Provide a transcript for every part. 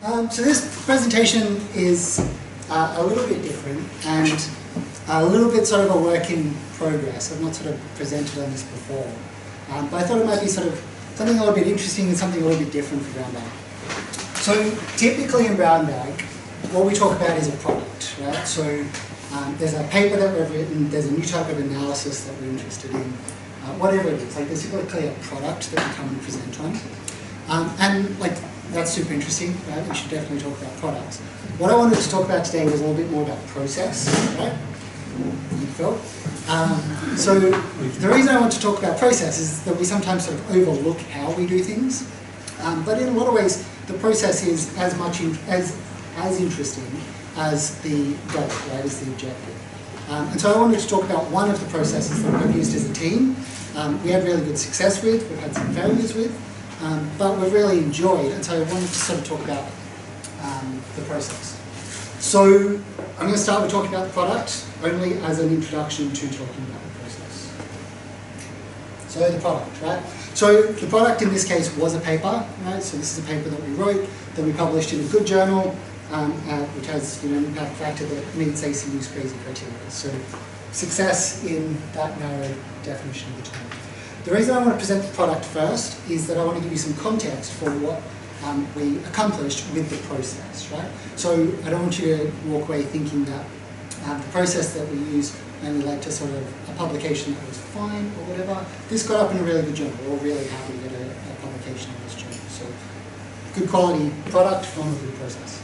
So this presentation is a little bit different and a little bit sort of a work in progress. I've not sort of presented on this before, but I thought it might be sort of something a little bit interesting and something a little bit different for Brown Bag. So typically in Brown Bag, what we talk about is a product, right? So there's a paper that we've written, there's a new type of analysis that we're interested in, whatever it is. Like there's typically a product that we come and present on. And like that's super interesting, right? We should definitely talk about products. What I wanted to talk about today was a little bit more about process, right? Phil? So the reason I want to talk about process is that we sometimes sort of overlook how we do things. But in a lot of ways, the process is as much as interesting as the goal, right, as the objective. And so I wanted to talk about one of the processes that we've used as a team. We had really good success with, we've had some failures with, but we've really enjoyed, and so I wanted to sort of talk about the process. So I'm going to start with talking about the product, only as an introduction to talking about the process. So the product, right? So the product in this case was a paper, right? So this is a paper that we wrote, that we published in a good journal, which has an impact factor that meets ACU's crazy criteria. So success in that narrow definition of the term. The reason I want to present the product first is that I want to give you some context for what we accomplished with the process, right? So I don't want you to walk away thinking that the process that we used only led to sort of a publication that was fine or whatever. This got up in a really good journal. We're all really happy to get a publication in this journal. So good quality product from a good process.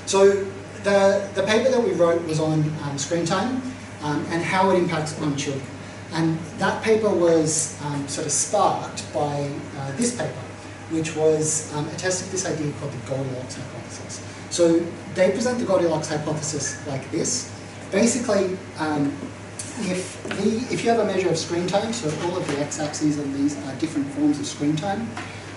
So the paper that we wrote was on screen time and how it impacts on children. And that paper was sort of sparked by this paper, which was a test of this idea called the Goldilocks hypothesis. So they present the Goldilocks hypothesis like this. Basically, if you have a measure of screen time, so all of the x-axes on these are different forms of screen time,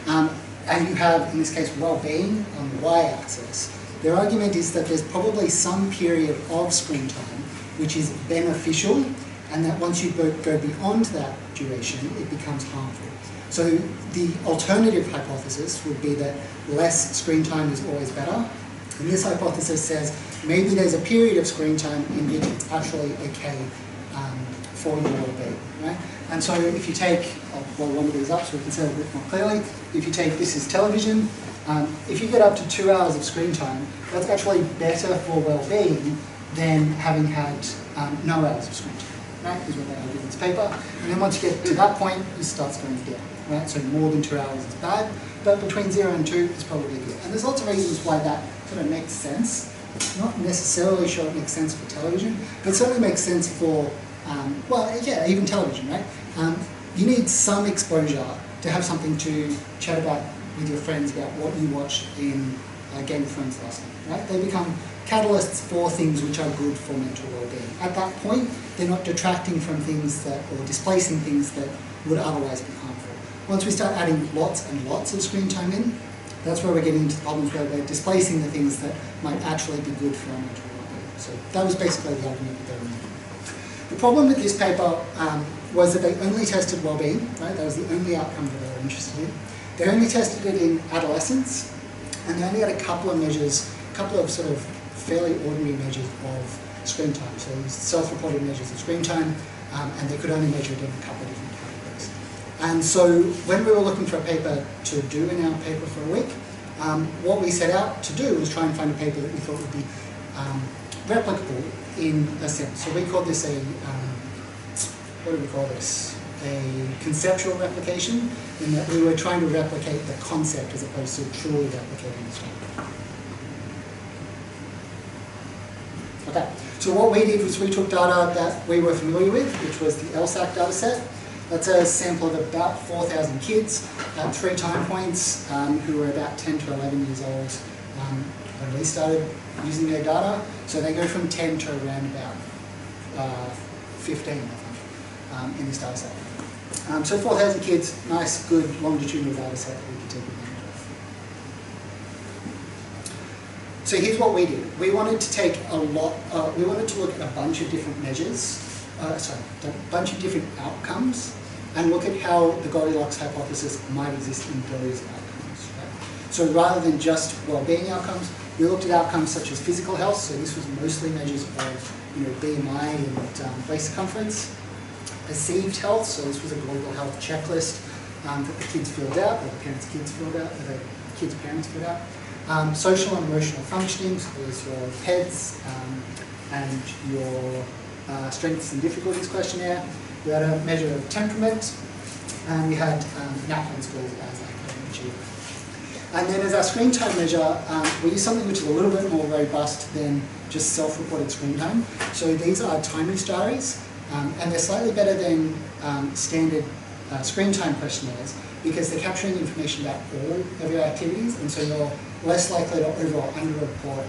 and you have, in this case, well-being on the y-axis, their argument is that there's probably some period of screen time which is beneficial, and that once you go beyond that duration, it becomes harmful. So the alternative hypothesis would be that less screen time is always better. And this hypothesis says maybe there's a period of screen time in which it's actually okay for your well-being, right? And so if you take, I'll blow one of these up so we can see it a bit more clearly. If you take, this is television, if you get up to 2 hours of screen time, that's actually better for well-being than having had no hours of screen time. Right, is what they argue in this paper. And then once you get to that point, it starts going down. Right? So more than 2 hours is bad, but between 0 and 2 is probably good. And there's lots of reasons why that sort of makes sense. Not necessarily sure it makes sense for television, but it certainly makes sense for, well, yeah, even television, right? You need some exposure to have something to chat about with your friends about what you watched in Game of Thrones last night, right? They become catalysts for things which are good for mental well-being. At that point, they're not detracting from things that, or displacing things that would otherwise be harmful. Once we start adding lots and lots of screen time in, that's where we're getting into the problems where we're displacing the things that might actually be good for our mental well-being. So that was basically the argument that they were making. The problem with this paper was that they only tested well-being, right? That was the only outcome that they were interested in. They only tested it in adolescents, and they only had a couple of measures, a couple of sort of fairly ordinary measures of screen time. So these self-reported measures of screen time, and they could only measure it in a couple of different categories. And so when we were looking for a paper to do in our paper for a week, what we set out to do was try and find a paper that we thought would be replicable in a sense. So we called this a, what do we call this? A conceptual replication, in that we were trying to replicate the concept as opposed to truly replicating the structure. Okay, so what we did was we took data that we were familiar with, which was the LSAC dataset. That's a sample of about 4,000 kids at 3 time points who were about 10 to 11 years old when we started using their data. So they go from 10 to around about 15, I think, in this dataset. So 4,000 kids, nice, good longitudinal dataset that we could take advantage of. So here's what we did. We wanted to take we wanted to look at a bunch of different measures, a bunch of different outcomes, and look at how the Goldilocks hypothesis might exist in those outcomes. Right? So rather than just well-being outcomes, we looked at outcomes such as physical health, so this was mostly measures of BMI and waist circumference. Perceived health, so this was a global health checklist that the kids filled out, or the parents' kids filled out, or the kids' parents filled out. Social and emotional functioning, so there's your PEDS and your strengths and difficulties questionnaire. We had a measure of temperament, and we had NAPLAN scores as academic achievement. And then as our screen time measure, we use something which is a little bit more robust than just self-reported screen time. So these are time use diaries, and they're slightly better than standard screen time questionnaires because they're capturing information about all of your activities, and so you're less likely to over or under-report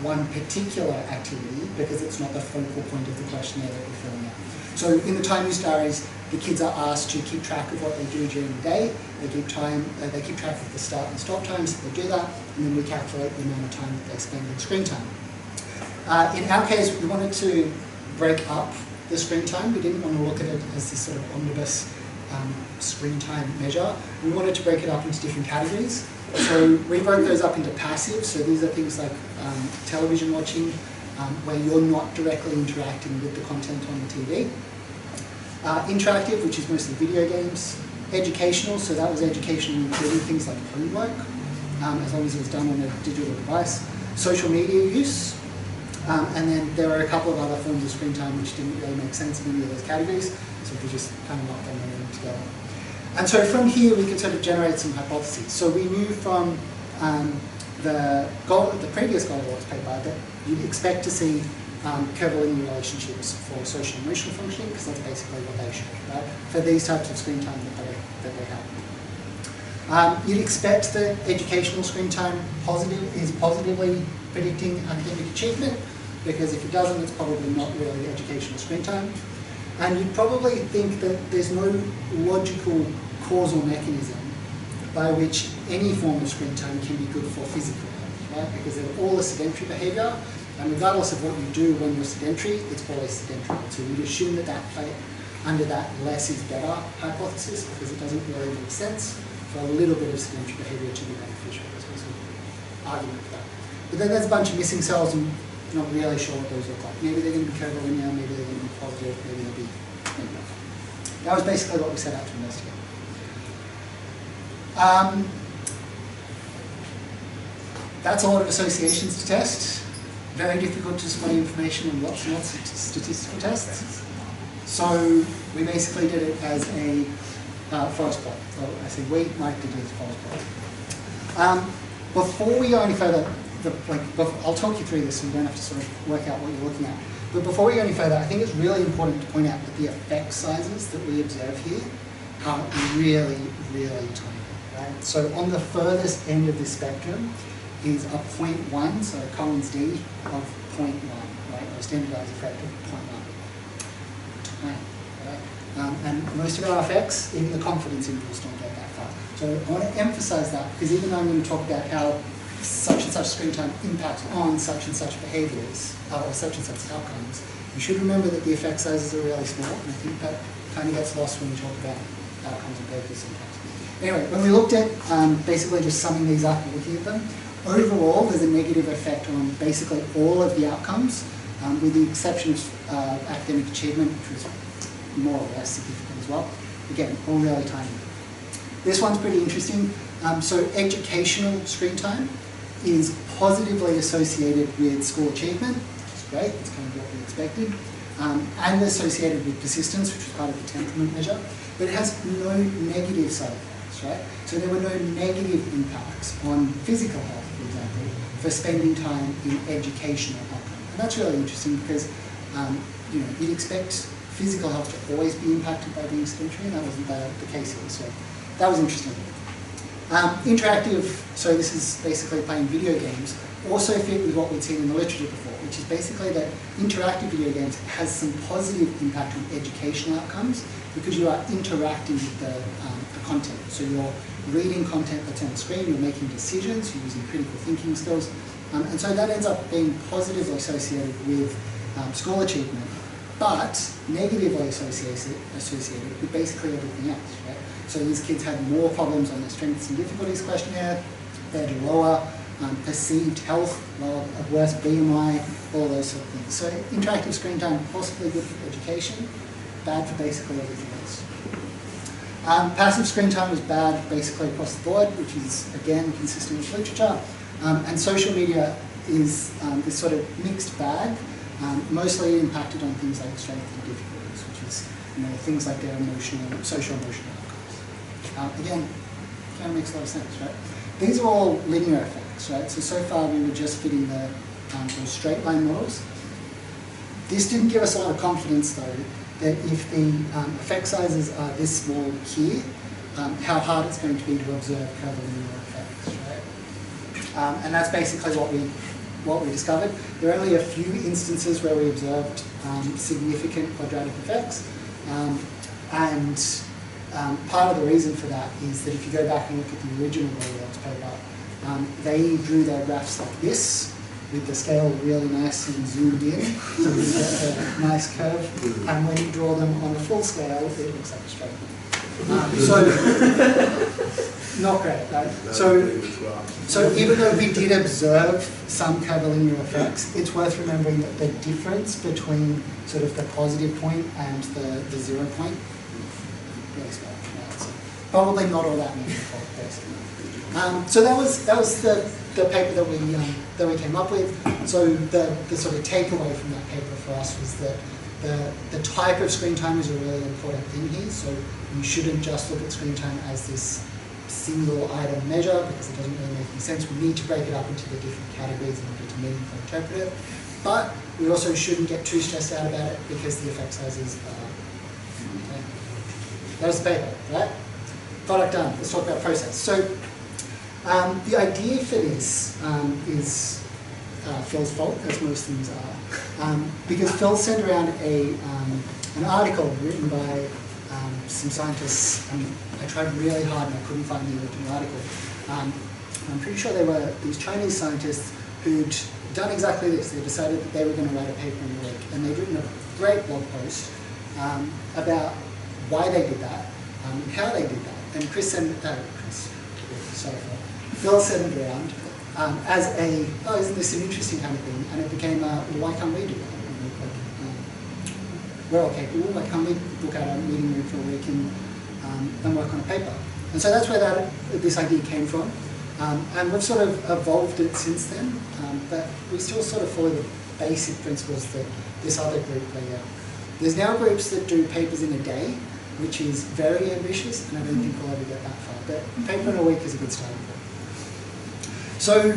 one particular activity because it's not the focal point of the questionnaire that you're filling out. So in the time use diaries, the kids are asked to keep track of what they do during the day. They keep track of the start and stop times that they do that, and then we calculate the amount of time that they spend on screen time. In our case, we wanted to break up the screen time. We didn't want to look at it as this sort of omnibus screen time measure. We wanted to break it up into different categories. So we broke those up into passive. So these are things like television watching, where you're not directly interacting with the content on the TV. Interactive, which is mostly video games. Educational, so that was educational including things like homework, as long as it was done on a digital device. Social media use, and then there are a couple of other forms of screen time which didn't really make sense in any of those categories, so we just kind of locked them in together. And so from here we could sort of generate some hypotheses. So we knew from the previous Goldilocks paper that you'd expect to see curvilinear relationships for social and emotional functioning, because that's basically what they showed, right? For these types of screen time that they have. You'd expect that educational screen time is positively predicting academic achievement, because if it doesn't, it's probably not really educational screen time. And you'd probably think that there's no logical causal mechanism by which any form of screen time can be good for physical health, right? Because they're all a sedentary behaviour, and regardless of what you do when you're sedentary, it's always sedentary. So we'd assume that under that less is better hypothesis, because it doesn't really make sense for a little bit of sedentary behaviour to be beneficial. There's an argument for that. But then there's a bunch of missing cells, and not really sure what those look like. Maybe they're going to be curvilinear, maybe they're going to be positive, maybe they'll be negative. That was basically what we set out to investigate. That's a lot of associations to test. Very difficult to display information on lots and lots of statistical tests. So we basically did it as a forest plot. So I say we, Mike did it as a forest plot. Before we go any further, I'll talk you through this so you don't have to sort of work out what you're looking at. But before we go any further, I think it's really important to point out that the effect sizes that we observe here are really, really tiny. Right? So on the furthest end of this spectrum is a 0.1, so a Collins D of 0.1, right, or a standardized effect of 0.1. Right. And most of our effects, even the confidence intervals don't get that far. So I want to emphasize that, because even though I'm going to talk about how such and such screen time impacts on such and such behaviours, or such and such outcomes, you should remember that the effect sizes are really small, and I think that kind of gets lost when we talk about outcomes and papers sometimes. Anyway, when we looked at basically just summing these up and looking at them, overall there's a negative effect on basically all of the outcomes, with the exception of academic achievement, which was more or less significant as well. Again, all really tiny. This one's pretty interesting. So educational screen time is positively associated with school achievement, which is great, it's kind of what we expected, and associated with persistence, which was part of the temperament measure, but it has no negative side effects, right? So there were no negative impacts on physical health, for example, for spending time in educational outcome. And that's really interesting because you'd expect physical health to always be impacted by being sedentary, and that wasn't the case here, so that was interesting. Interactive, so this is basically playing video games, also fit with what we'd seen in the literature before, which is basically that interactive video games has some positive impact on educational outcomes because you are interacting with the content. So you're reading content that's on the screen, you're making decisions, you're using critical thinking skills, and so that ends up being positively associated with school achievement, but negatively associated with basically everything else, right? So these kids had more problems on the strengths and difficulties questionnaire, They had lower perceived health, a worse BMI, all those sort of things. So interactive screen time, possibly good for education, bad for basically everything else. Passive screen time was bad basically across the board, which is, again, consistent with literature. And social media is this sort of mixed bag, mostly impacted on things like strength and difficulties, which is things like their social emotional outcomes. Again, kind of makes a lot of sense, right? These are all linear effects, right? So far we were just fitting the those straight line models. This didn't give us a lot of confidence, though, that if the effect sizes are this small here, how hard it's going to be to observe curvilinear effects, right? And that's basically what we discovered. There are only a few instances where we observed significant quadratic effects, and part of the reason for that is that if you go back and look at the original Goldilocks paper, they drew their graphs like this, with the scale really nice and zoomed in, so you get a nice curve. And when you draw them on the full scale, it looks like a straight line. So, not great, right? So even though we did observe some curvilinear effects, it's worth remembering that the difference between sort of the positive point and the 0 point, really small. Right? So probably not all that meaningful, basically. So that was the paper that we came up with. So the sort of takeaway from that paper for us was that the type of screen time is a really important thing here. So you shouldn't just look at screen time as this single item measure, because it doesn't really make any sense. We need to break it up into the different categories in order to meaningfully interpret it. But we also shouldn't get too stressed out about it because the effect sizes are okay. That was the paper, right? Product done. Let's talk about process. So the idea for this is Phil's fault, as most things are, because Phil sent around an article written by some scientists. I tried really hard and I couldn't find the original article. I'm pretty sure they were these Chinese scientists who'd done exactly this. They decided that they were going to write a paper in a week, and they'd written a great blog post about why they did that and how they did that. And Phil sent it around as a, oh, isn't this an interesting kind of thing? And it became, well, why can't we do that? We're all capable, why can't we book out a meeting room for a week and work on a paper? And so that's where this idea came from. And we've sort of evolved it since then, but we still sort of follow the basic principles that this other group laid out. There's now groups that do papers in a day, which is very ambitious, and I don't think we'll ever get that far. But paper in a week is a good starting point. So,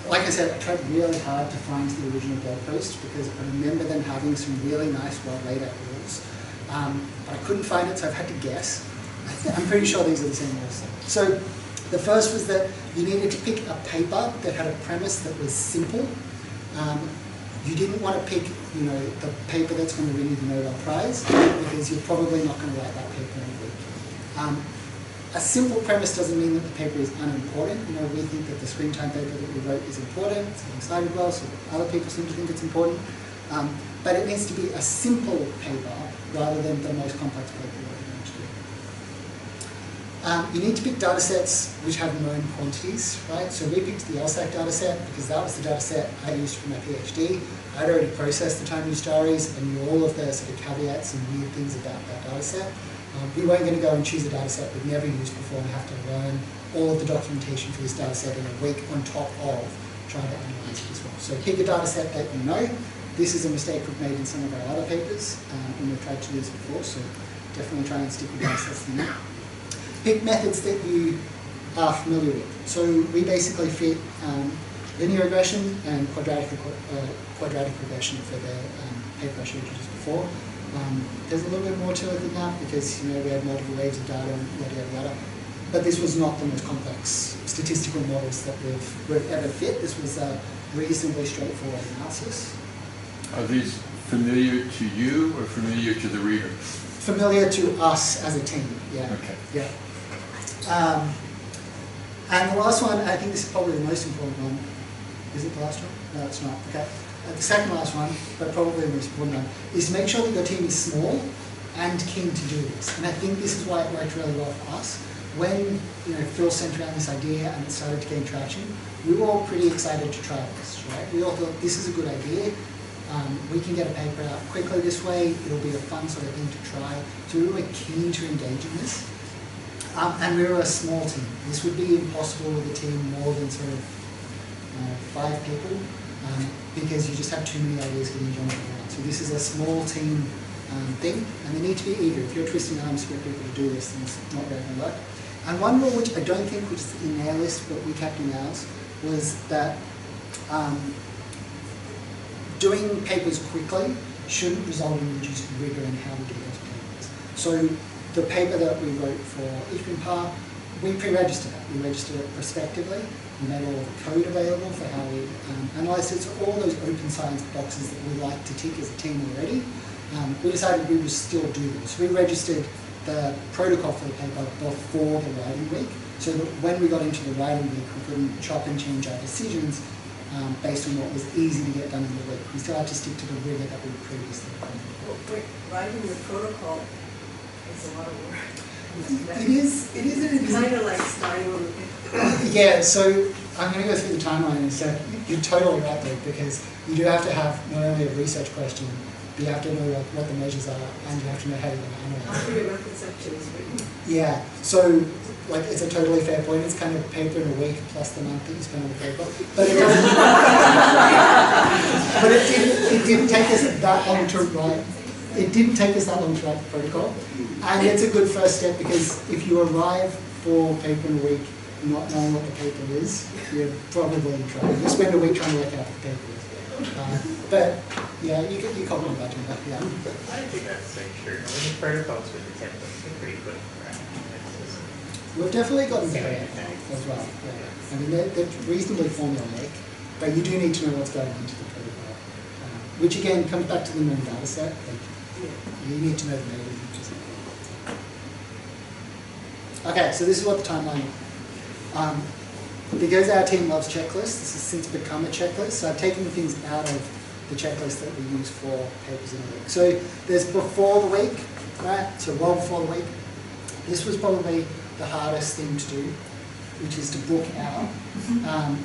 like I said, I tried really hard to find the original blog post because I remember them having some really nice, well laid out rules. But I couldn't find it, so I've had to guess. I'm pretty sure these are the same rules. So, the first was that you needed to pick a paper that had a premise that was simple. You didn't want to pick, the paper that's going to win you the Nobel Prize because you're probably not going to write that paper in a week. A simple premise doesn't mean that the paper is unimportant. We think that the screen time paper that we wrote is important. It's getting cited well, so other people seem to think it's important. But it needs to be a simple paper rather than the most complex paper you're going to do. You need to pick data sets which have known quantities, right? So we picked the LSAC data set because that was the data set I used for my PhD. I'd already processed the time use diaries and knew all of the sort of caveats and weird things about that data set. We weren't going to go and choose a data set we've never used before and have to learn all of the documentation for this data set in a week on top of trying to analyze it as well. So pick a data set that you know. This is a mistake we've made in some of our other papers when we've tried to do this before, so definitely try and stick with data sets you know. Pick methods that you are familiar with. So we basically fit linear regression and quadratic regression for the paper I showed you just before. There's a little bit more to it than that because we had multiple waves of data and yada yada yada. But this was not the most complex statistical models that we've ever fit. This was a reasonably straightforward analysis. Are these familiar to you or familiar to the reader? Familiar to us as a team, yeah. Okay. Yeah. And the last one, I think this is probably the most important one. Is it the last one? No, it's not. Okay. The second last one, but probably the most important one, is to make sure that your team is small and keen to do this. And I think this is why it worked really well for us. when Phil sent around this idea and it started to gain traction, we were all pretty excited to try this, right? We all thought this is a good idea. We can get a paper out quickly this way. It'll be a fun sort of thing to try. So we were keen to engage in this. And we were a small team. This would be impossible with a team more than sort of 5 people, because you just have too many ideas getting jumped around. So this is a small team thing, and they need to be eager. If you're twisting arms to get people to do this, then it's not very going to work. And one rule which I don't think was in their list, but we kept in ours, was that doing papers quickly shouldn't result in reduced rigor in how we do those papers. So the paper that we wrote for HPMPAR, we pre-registered it. We registered it prospectively. We made all the code available for how we analysed it. So all those open science boxes that we like to tick as a team already, we decided we would still do them. So we registered the protocol for the paper before the writing week, so that when we got into the writing week, we couldn't chop and change our decisions based on what was easy to get done in the week. We still had to stick to the rigour that we previously done. Well, writing the protocol is a lot of work. It is. It's kind of like starting on the paper. Yeah, so I'm going to go through the timeline and say you're totally right though, because you do have to have not only a research question, but you have to know what the measures are, and you have to know how you're going to analyse. After your method section is written. Yeah, so like it's a totally fair point. It's kind of paper in a week plus the month that you spend on the paper, but it doesn't. But it didn't take us that long to write. It didn't take us that long to write the protocol, and it's a good first step, because if you arrive for paper in a week not knowing what the paper is, you're probably in trouble. You spend a week trying to work out what the paper is. But yeah, you can't imagine that. Yeah. I think that's like true. I mean, the protocols with the templates are pretty quick, right? We've definitely gotten better as well. Yeah. I mean, they're reasonably formulaic, but you do need to know what's going into the protocol, which again comes back to the known data set. Like, you need to know the data. Okay, so this is what the timeline is. Because our team loves checklists, this has since become a checklist. So I've taken things out of the checklist that we use for papers in a week. So there's before the week, right? So well before the week. This was probably the hardest thing to do, which is to book out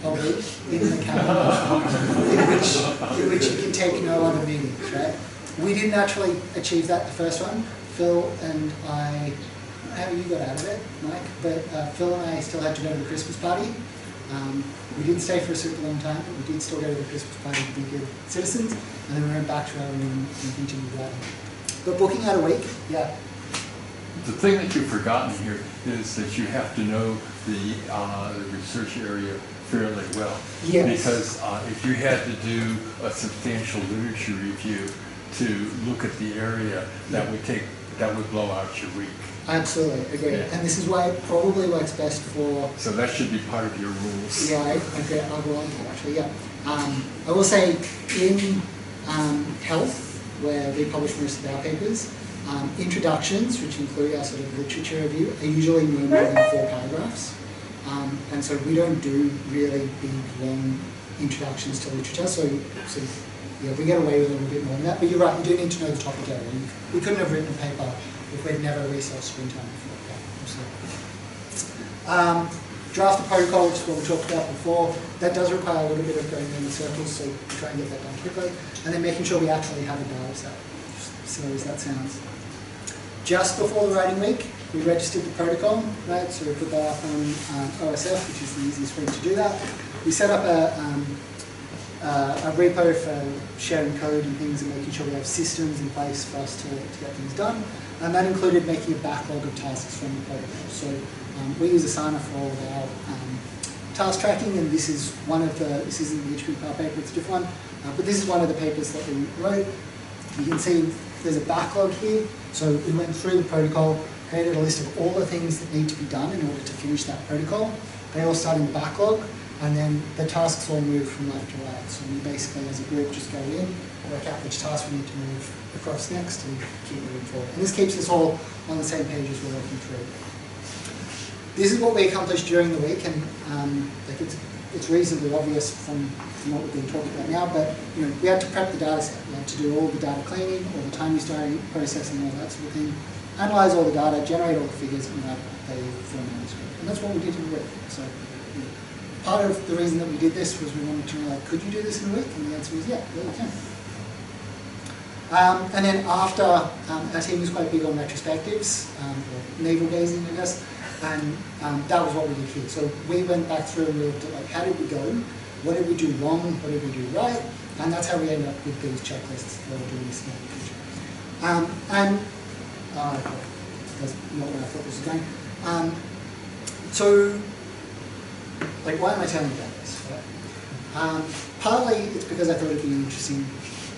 a week in the calendar in which you can take no other meetings, right? We didn't actually achieve that the first one. Phil and I, how you got out of it, Mike, but Phil and I still had to go to the Christmas party. We didn't stay for a super long time, but we did still go to the Christmas party to be good citizens, and then we went back to our room and continued writing. But booking out a week, yeah. The thing that you've forgotten here is that you have to know the research area fairly well. Yes. Because if you had to do a substantial literature review to look at the area, that would blow out your week. Absolutely, agree. Yeah. And this is why it probably works best for... So that should be part of your rules. Yeah, I agree. I'll go on to that actually, yeah. I will say in health, where we publish most of our papers, introductions, which include our sort of literature review, are usually no more than 4 paragraphs. And so we don't do really big, long introductions to literature. So yeah, we get away with a little bit more than that. But you're right, you do need to know the topic area. We couldn't have written a paper if we'd never researched screen time before. Yeah, absolutely. Draft the protocol, which is what we talked about before. That does require a little bit of going in the circles, so we try and get that done quickly. And then making sure we actually have a data set, as silly as that sounds. Just before the writing week, we registered the protocol, right? So we put that up on OSF, which is the easiest way to do that. We set up a repo for sharing code and things and making sure we have systems in place for us to get things done. And that included making a backlog of tasks from the protocol. So we use Asana for all of our task tracking, and this is one of the, this isn't the HPMPAR paper, it's a different one, but this is one of the papers that we wrote. You can see there's a backlog here. So we went through the protocol, created a list of all the things that need to be done in order to finish that protocol. They all start in the backlog, and then the tasks all move from left to right. So we basically, as a group, just go in, work out which task we need to move across next, and keep moving forward. And this keeps us all on the same page as we're working through. This is what we accomplished during the week, and like it's reasonably obvious from what we've been talking about now, but we had to prep the data set. We had to do all the data cleaning, all the time history processing, all that sort of thing. analyse all the data, generate all the figures, and write a full manuscript. And that's what we did in a week. So part of the reason that we did this was we wanted to know, like, could you do this in a week? And the answer was, yeah, you can. And then after, our team was quite big on retrospectives, or navel gazing, I guess, and that was what we did here. So we went back through and we looked at, like, how did we go? What did we do wrong? What did we do right? And that's how we ended up with these checklists for doing this in the future. That's not where I thought this was going. So, like, why am I telling you about this? Right? Partly it's because I thought it'd be an interesting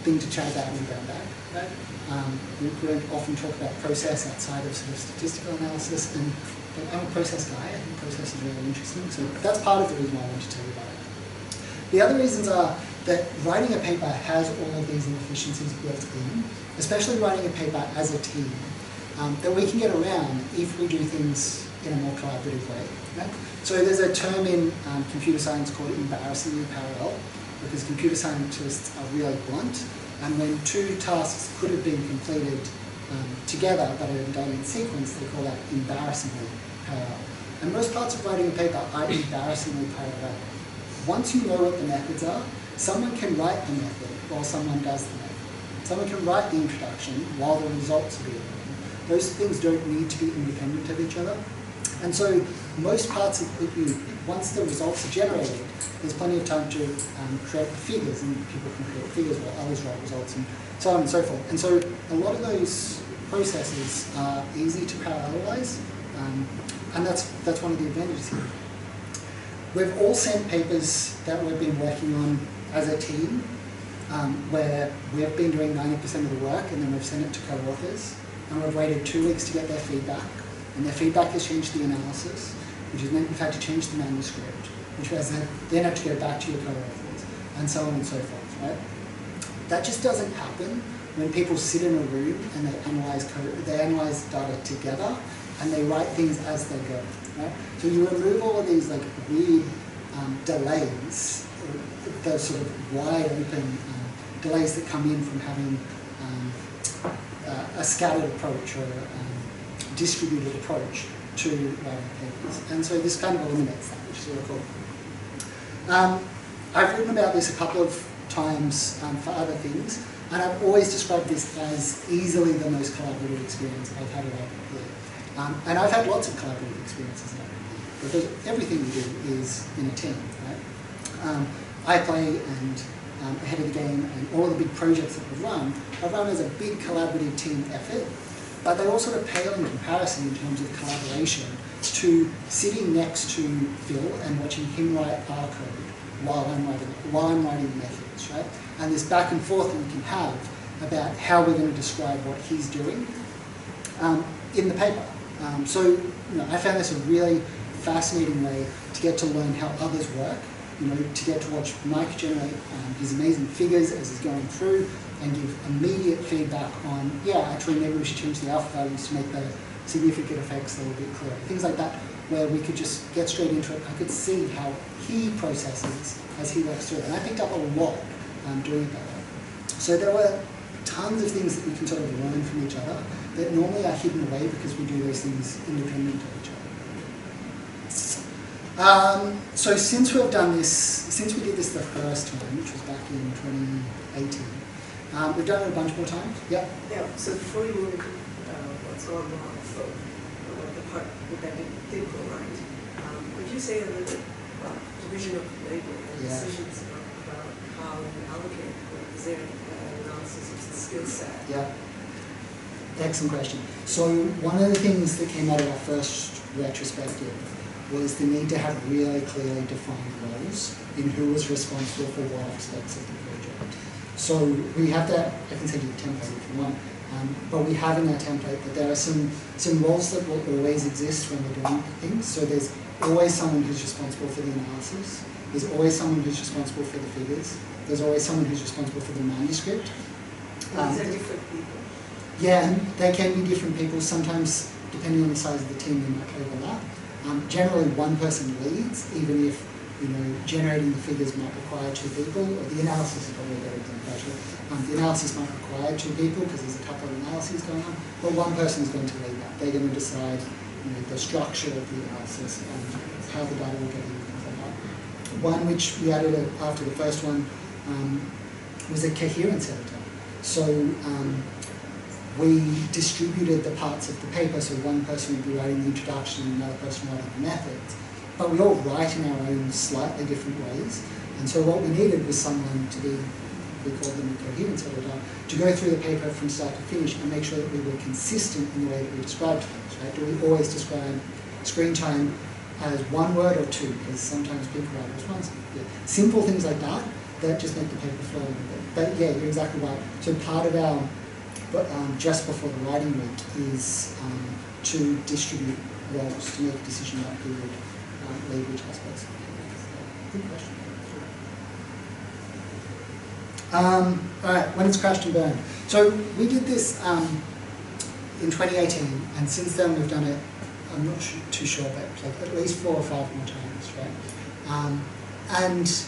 thing to chat about when we go back. Right? We don't often talk about process outside of sort of statistical analysis, and I'm a process guy. I think process is really interesting. So that's part of the reason why I want to tell you about it. The other reasons are that writing a paper has all of these inefficiencies built in, especially writing a paper as a team, that we can get around if we do things in a more collaborative way. Right? So there's a term in computer science called embarrassingly parallel, because computer scientists are really blunt, and when two tasks could have been completed together but are done in sequence, they call that embarrassingly parallel. And most parts of writing a paper are embarrassingly parallel. Once you know what the methods are, someone can write the method while someone does the method. Someone can write the introduction while the results are being written. Those things don't need to be independent of each other. And so most parts of once the results are generated, there's plenty of time to create the figures, and people can create figures while others write results, and so on and so forth. And so a lot of those processes are easy to parallelize, and that's one of the advantages here. We've all sent papers that we've been working on as a team, where we've been doing 90% of the work, and then we've sent it to co-authors, and we've waited 2 weeks to get their feedback, and their feedback has changed the analysis, which has meant you've had to change the manuscript, which has then had to go back to your co-authors, and so on and so forth, right? That just doesn't happen when people sit in a room and they analyze data together, and they write things as they go. Right? So you remove all of these like weird delays, those sort of wide open delays that come in from having a scattered approach or a distributed approach to writing papers. And so this kind of eliminates that, which is really cool. I've written about this a couple of times for other things, and I've always described this as easily the most collaborative experience I've had at here. And I've had lots of collaborative experiences now, because everything we do is in a team, right? I play and Ahead of the Game and all of the big projects that we've run, I've run as a big collaborative team effort, but they all sort of pale in comparison in terms of collaboration to sitting next to Phil and watching him write our code while I'm writing the methods, right? And this back and forth that we can have about how we're going to describe what he's doing in the paper. So I found this a really fascinating way to get to learn how others work, to get to watch Mike generate his amazing figures as he's going through and give immediate feedback on, yeah, actually maybe we should change the alpha values to make the significant effects a little bit clearer. Things like that, where we could just get straight into it. I could see how he processes as he works through it. And I picked up a lot doing that. So there were tons of things that we can sort of learn from each other that normally are hidden away because we do those things independent of each other. So since we've done this, since we did this the first time, which was back in 2018, we've done it a bunch more times. Yeah. Yeah. So before you move into what's going on, so the part that did go right, could you say a little bit about division of labor and decisions about how you allocate is there analysis of the skill set? Yeah. Excellent question. So one of the things that came out of our first retrospective was the need to have really clearly defined roles in who was responsible for what aspects of the project. So we have that, I can send you a template if you want, but we have in our template that there are some roles that will always exist when we're doing things. So there's always someone who's responsible for the analysis, there's always someone who's responsible for the figures, there's always someone who's responsible for the manuscript. These are different people. Yeah, and they can be different people. Sometimes, depending on the size of the team, they might overlap. Generally, one person leads, even if generating the figures might require 2 people, or the analysis is probably a better example actually. The analysis might require 2 people because there's a couple of analyses going on, but one person is going to lead that. They're going to decide the structure of the analysis and how the data will get in and things like that. One which we added after the first one was a coherence editor. So we distributed the parts of the paper, so one person would be writing the introduction and another person writing the methods. But we all write in our own slightly different ways. And so what we needed was someone to be, we called them a coherence editor, to go through the paper from start to finish and make sure that we were consistent in the way that we described things, right? Do we always describe screen time as 1 word or 2? Because sometimes people write responses. Yeah. Simple things like that, that just make the paper flow a little bit. But yeah, you're exactly right. So part of our, just before the writing week, is to distribute roles, to make a decision about who would lead which aspects. Good question. All right, when it's crashed and burned. So we did this in 2018, and since then we've done it, I'm not too sure, but like at least 4 or 5 more times, right? And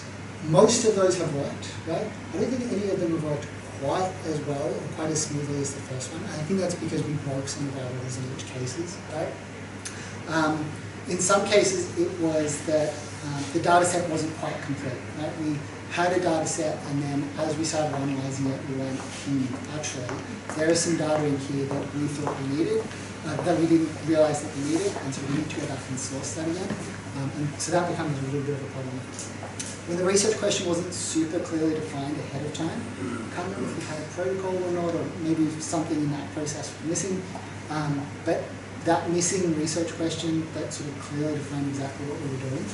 most of those have worked, right? I don't think any of them have worked quite as well or quite as smoothly as the first one. I think that's because we broke some of our rules in each cases, right? In some cases, it was that the data set wasn't quite complete, right? We had a data set, and then as we started analysing it, we went, actually, there is some data in here that we thought we needed, that we didn't realise that we needed, and so we need to go back and source that again. And so that becomes a little bit of a problem. When the research question wasn't super clearly defined ahead of time, I can't remember if we had a protocol or not, or maybe something in that process was missing, but that missing research question that sort of clearly defined exactly what we were doing,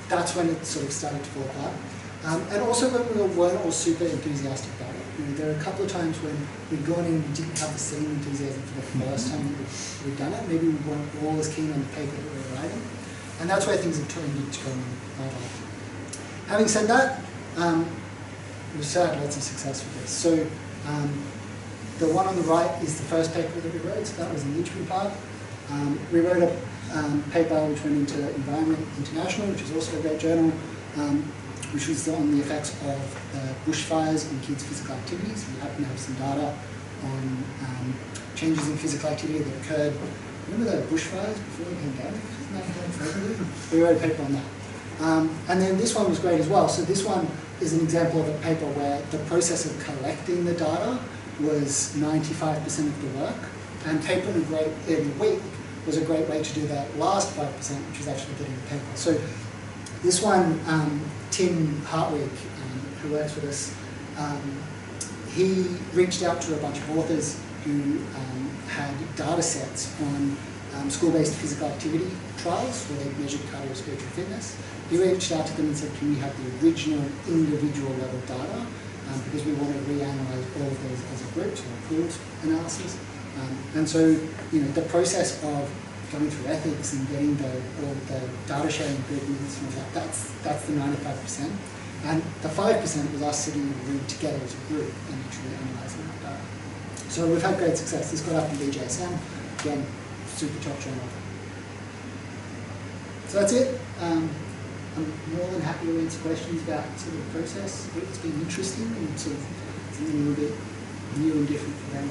that's when it sort of started to fall apart. And also when we weren't all super enthusiastic about it. There are a couple of times when we'd gone in and we didn't have the same enthusiasm for the first time that we'd done it. Maybe we weren't all as keen on the paper that we were writing. And that's where things have turned into going right. Having said that, we've still had lots of success with this. So the one on the right is the first paper that we wrote, so that was in Lichfield Park. We wrote a paper which went into Environment International, which is also a great journal, which was on the effects of bushfires on kids' physical activities. We happen to have some data on changes in physical activity that occurred. Remember the bushfires before the pandemic? We wrote a paper on that. And then this one was great as well. So this one is an example of a paper where the process of collecting the data was 95% of the work, and paper in a week was a great way to do that last 5%, which was actually getting the paper. So this one, Tim Hartwig, who works with us, he reached out to a bunch of authors who had data sets on school-based physical activity trials where they measured cardiorespiratory fitness. He reached out to them and said, can we have the original individual level data, because we want to reanalyze all of those as a group, so a pooled analysis. And so, the process of going through ethics and getting all the data sharing agreements and all that, that's the 95%. And the 5% was us sitting in a room together as a group and actually analysing that data. So we've had great success. This got up in BJSM, again, super top journal. So that's it. I'm more than happy to answer questions about sort of the process. It's been interesting and sort of something a little bit new and different for them.